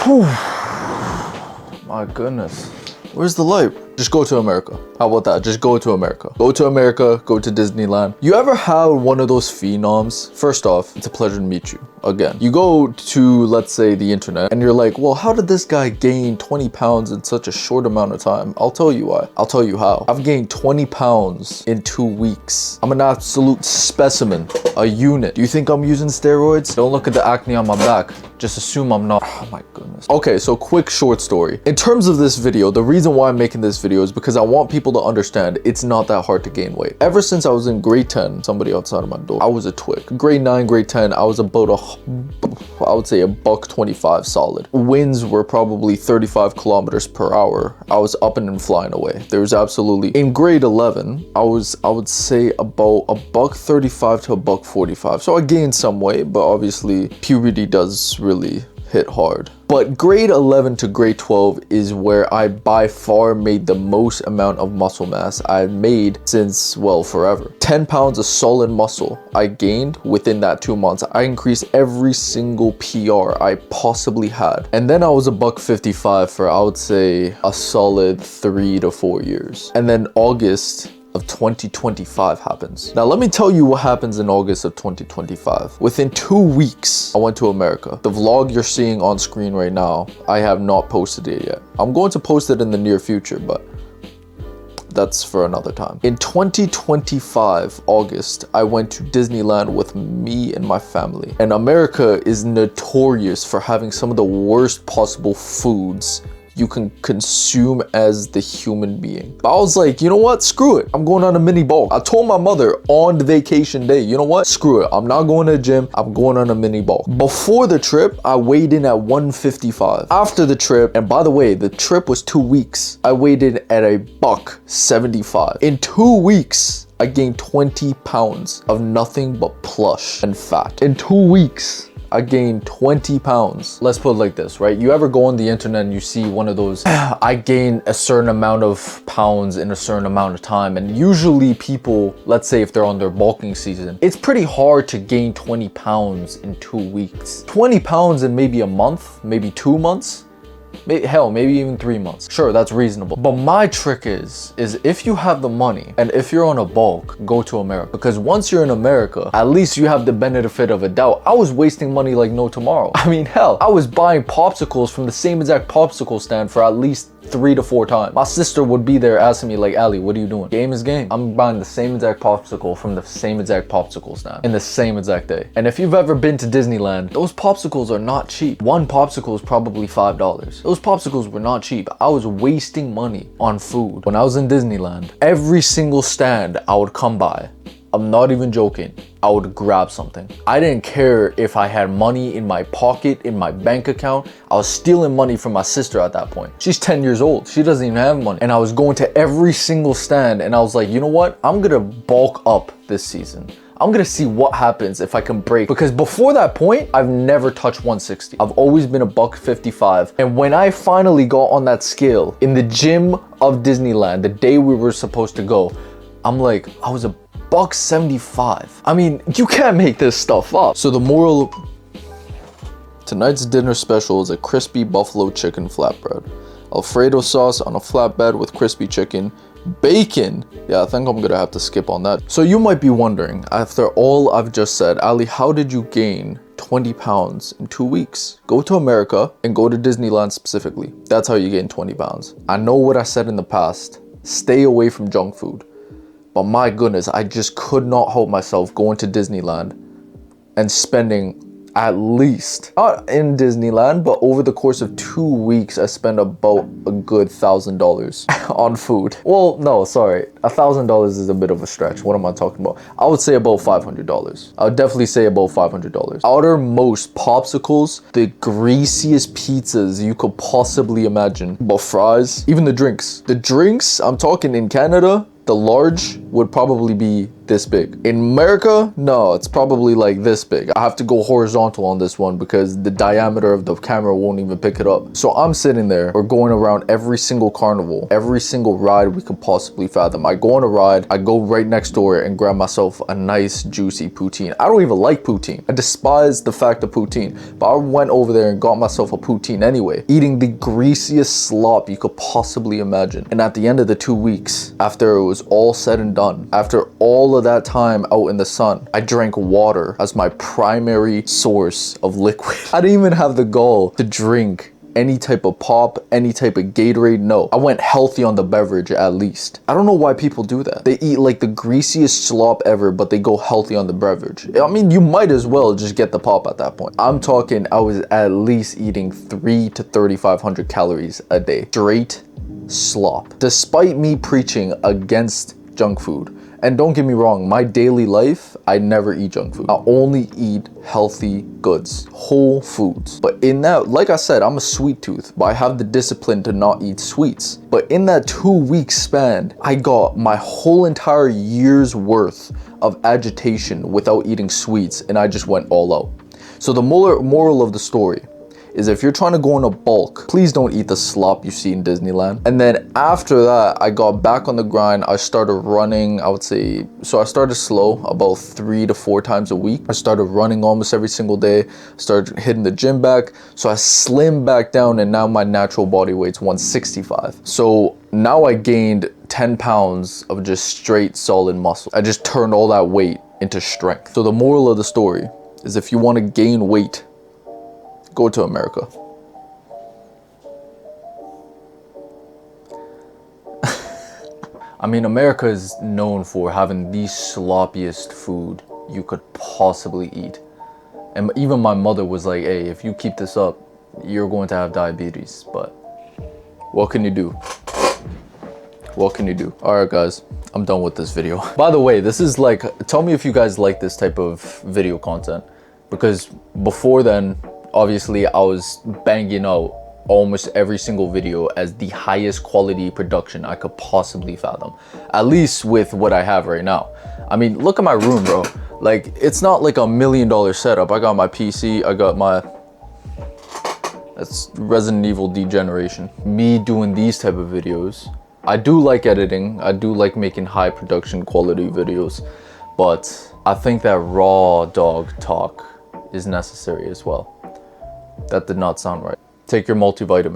Whew. My goodness. Where's the light? Just go to America. How about that? Just go to America. Go to America, go to Disneyland. You ever had one of those phenoms? First off, it's a pleasure to meet you. Again, you go to, let's say, the internet and you're like, well, how did this guy gain 20 pounds in such a short amount of time? I'll tell you why. I'll tell you how. I've gained 20 pounds in 2 weeks. I'm an absolute specimen, a unit. Do you think I'm using steroids? Don't look at the acne on my back. Just assume I'm not. Oh my goodness. Okay, so quick short story. In terms of this video, the reason why I'm making this video is because I want people to understand it's not that hard to gain weight. Ever since I was in grade 10, somebody outside of my door, I was a twig. Grade 9, grade 10, I was about I would say $125 solid. Winds were probably 35 kilometers per hour. I was up and flying away. There was absolutely, in grade 11, I would say about $135 to $145. So I gained some weight, but obviously puberty does really hit hard. But grade 11 to grade 12 is where I by far made the most amount of muscle mass I've made since, well, forever. 10 pounds of solid muscle I gained within that 2 months. I increased every single PR I possibly had. And then I was $155 for, I would say, a solid 3 to 4 years. And then August of 2025 happens. Now let me tell you what happens in August of 2025. Within 2 weeks, I went to America. The vlog you're seeing on screen right now, I have not posted it yet. I'm going to post it in the near future, but that's for another time. In 2025, August, I went to Disneyland with me and my family. And America is notorious for having some of the worst possible foods you can consume as the human being. But I was like, you know what? Screw it. I'm going on a mini bulk. I told my mother on the vacation day, you know what? Screw it. I'm not going to the gym. I'm going on a mini bulk. Before the trip, I weighed in at 155. After the trip, and by the way, the trip was 2 weeks, I weighed in at $175. In 2 weeks, I gained 20 pounds of nothing but plush and fat. In 2 weeks, I gained 20 pounds. Let's put it like this, right? You ever go on the internet and you see one of those, I gain a certain amount of pounds in a certain amount of time. And usually people, let's say if they're on their bulking season, it's pretty hard to gain 20 pounds in 2 weeks. 20 pounds in maybe a month, maybe 2 months. Hell, maybe even 3 months. Sure, that's reasonable. But my trick is if you have the money and if you're on a bulk, go to America. Because once you're in America, at least you have the benefit of a doubt. I was wasting money like no tomorrow. I mean, hell, I was buying popsicles from the same exact popsicle stand for at least 3 to 4 times. My sister would be there asking me like, Ali, what are you doing? Game is game. I'm buying the same exact popsicle from the same exact popsicle stand in the same exact day. And if you've ever been to Disneyland, those popsicles are not cheap. One popsicle is probably $5. Those popsicles were not cheap. I was wasting money on food. When I was in Disneyland, every single stand I would come by, I'm not even joking, I would grab something. I didn't care if I had money in my pocket, in my bank account. I was stealing money from my sister at that point. She's 10 years old. She doesn't even have money. And I was going to every single stand and I was like, you know what? I'm gonna bulk up this season. I'm gonna see what happens if I can break. Because before that point, I've never touched 160. I've always been $155. And when I finally got on that scale in the gym of Disneyland, the day we were supposed to go, I'm like, I was $175. I mean, you can't make this stuff up. So the moral, tonight's dinner special is a crispy buffalo chicken flatbread. Alfredo sauce on a flatbread with crispy chicken. Bacon. Yeah, I think I'm gonna have to skip on that. So you might be wondering, after all I've just said, Ali, how did you gain 20 pounds in 2 weeks? Go to America and go to Disneyland specifically. That's how you gain 20 pounds. I know what I said in the past. Stay away from junk food. But my goodness, I just could not help myself going to Disneyland and spending at least, not in Disneyland, but over the course of 2 weeks, I spent about a good $1,000 on food. Well, no, sorry. $1,000 is a bit of a stretch. What am I talking about? I would say about $500. I would definitely say about $500. Outermost popsicles, the greasiest pizzas you could possibly imagine. But fries, even the drinks. The drinks, I'm talking in Canada, the large would probably be this big. In America, no, it's probably like this big. I have to go horizontal on this one because the diameter of the camera won't even pick it up. So I'm sitting there, we're going around every single carnival, every single ride we could possibly fathom. I go on a ride, I go right next door and grab myself a nice juicy poutine. I don't even like poutine. I despise the fact of poutine, but I went over there and got myself a poutine anyway, eating the greasiest slop you could possibly imagine. And at the end of the 2 weeks, after it was all said and done, after all of that time out in the sun, I drank water as my primary source of liquid. I didn't even have the gall to drink any type of pop, any type of Gatorade. No, I went healthy on the beverage at least. I don't know why people do that. They eat like the greasiest slop ever, but they go healthy on the beverage. I mean, you might as well just get the pop at that point. I'm talking, I was at least eating 3 to 3,500 calories a day. Straight slop. Despite me preaching against junk food. And don't get me wrong, my daily life, I never eat junk food. I only eat healthy goods, whole foods. But in that, like I said, I'm a sweet tooth, but I have the discipline to not eat sweets. But in that 2 week span, I got my whole entire year's worth of agitation without eating sweets, and I just went all out. So the moral of the story is if you're trying to go in a bulk, please don't eat the slop you see in Disneyland. And then after that, I got back on the grind. I started running, I would say, so I started slow, about 3 to 4 times a week. I started running almost every single day, started hitting the gym back. So I slimmed back down and now my natural body weight's 165. So now I gained 10 pounds of just straight solid muscle. I just turned all that weight into strength. So the moral of the story is if you want to gain weight, go to America. I mean, America is known for having the sloppiest food you could possibly eat. And even my mother was like, hey, if you keep this up, you're going to have diabetes. But what can you do? What can you do? All right, guys, I'm done with this video. By the way, this is like, tell me if you guys like this type of video content. Because before then, obviously, I was banging out almost every single video as the highest quality production I could possibly fathom. At least with what I have right now. I mean, look at my room, bro. Like, it's not like $1 million setup. I got my PC, I got my... That's Resident Evil Degeneration. Me doing these type of videos. I do like editing. I do like making high production quality videos. But I think that raw dog talk is necessary as well. That did not sound right. Take your multivitamin.